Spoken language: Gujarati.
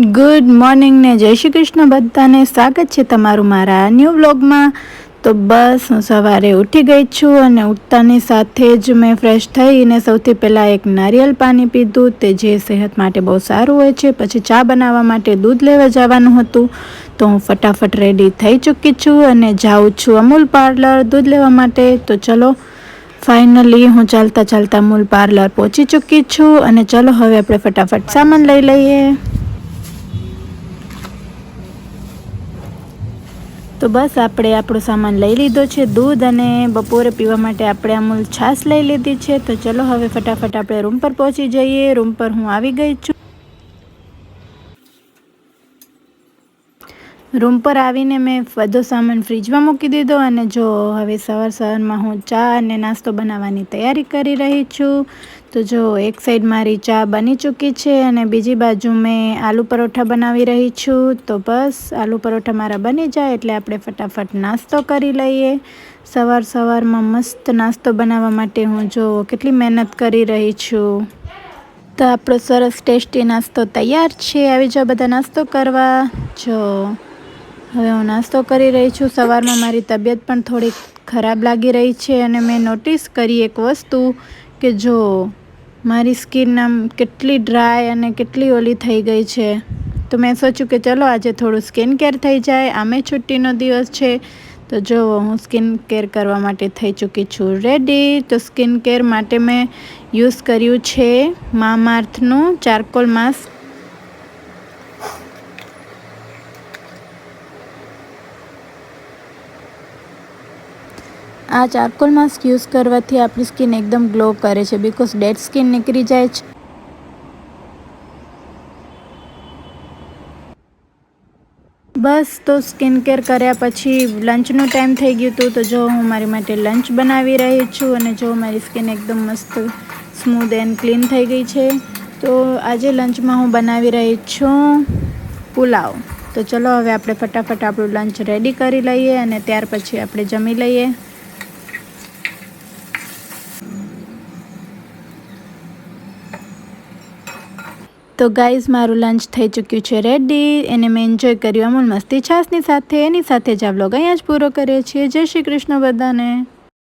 ગુડ મોર્નિંગ ને જય શ્રી કૃષ્ણ બધાને સ્વાગત છે તમારું મારા ન્યૂ વ્લોગમાં। તો બસ હું સવારે ઉઠી ગઈ છું અને ઉઠતાની સાથે જ મેં ફ્રેશ થઈને સૌથી પહેલાં એક નારિયેળ પાણી પીધું, તે જે સેહત માટે બહુ સારું હોય છે। પછી ચા બનાવવા માટે દૂધ લેવા જવાનું હતું, તો હું ફટાફટ રેડી થઈ ચૂકી છું અને જાઉં છું અમૂલ પાર્લર દૂધ લેવા માટે। તો ચલો ફાઇનલી હું ચાલતા ચાલતા અમૂલ પાર્લર પહોંચી ચૂકી છું અને ચલો હવે આપણે ફટાફટ સામાન લઈ લઈએ। તો બસ આપણે આપણો સામાન લઈ લીધો છે, દૂધ અને બપોરે પીવા માટે આપણે અમૂલ છાશ લઈ લીધી છે। તો ચલો હવે ફટાફટ આપણે રૂમ પર પહોંચી જઈએ। રૂમ પર હું આવી ગઈ છું। રૂમ પર આવીને મેં બધો સામાન ફ્રીજમાં મૂકી દીધો અને જો હવે સવારમાં હું ચા અને નાસ્તો બનાવવાની તૈયારી કરી રહી છું। તો જો એક સાઈડ મારી ચા બની ચૂકી છે અને બીજી બાજુ મેં આલુ પરોઠા બનાવી રહી છું। તો બસ આલુ પરોઠા મારા બની જાય એટલે આપણે ફટાફટ નાસ્તો કરી લઈએ। સવારમાં મસ્ત નાસ્તો બનાવવા માટે હું જો કેટલી મહેનત કરી રહી છું। તો આપણો સરસ ટેસ્ટી નાસ્તો તૈયાર છે, આવી જાઓ બધા નાસ્તો કરવા। જો હવે હું નાસ્તો કરી રહી છું। સવારમાં મારી તબિયત પણ થોડી ખરાબ લાગી રહી છે અને મેં નોટિસ કરી એક વસ્તુ કે જો મારી સ્કિન આમ કેટલી ડ્રાય અને કેટલી ઓલી થઈ ગઈ છે। તો મેં સોચ્યું કે ચલો આજે થોડું સ્કિન કેર થઈ જાય, આમે છુટ્ટીનો દિવસ છે। તો જો હું સ્કિન કેર કરવા માટે થઈ ચૂકી છું રેડી। તો સ્કિન કેર માટે મેં યુઝ કર્યું છે મામાઅર્થનું ચારકોલ માસ્ક। આ ચારકોલ માસ્ક યુઝ કરવાથી આપણી સ્કિન એકદમ ગ્લો કરે છે, બિકોઝ ડેડ સ્કિન નીકળી જાય છે। બસ તો સ્કિન કેર કર્યા પછી લંચનું ટાઈમ થઈ ગયું હતું। તો જો હું મારી માટે લંચ બનાવી રહી છું અને જો મારી સ્કિન એકદમ મસ્ત સ્મૂધ એન્ડ ક્લીન થઈ ગઈ છે। તો આજે લંચમાં હું બનાવી રહી છું પુલાવ। તો ચલો હવે આપણે ફટાફટ આપણું લંચ રેડી કરી લઈએ અને ત્યાર પછી આપણે જમી લઈએ। તો ગાઈઝ મારું લંચ થઈ ચૂક્યું છે રેડી, એને મેં એન્જોય કર્યું અમૂલ મસ્તી છાશની સાથે। એની સાથે જ આ વ્લોગ અહીંયા જ પૂરો કરીએ છીએ। જય શ્રી કૃષ્ણ બધાને।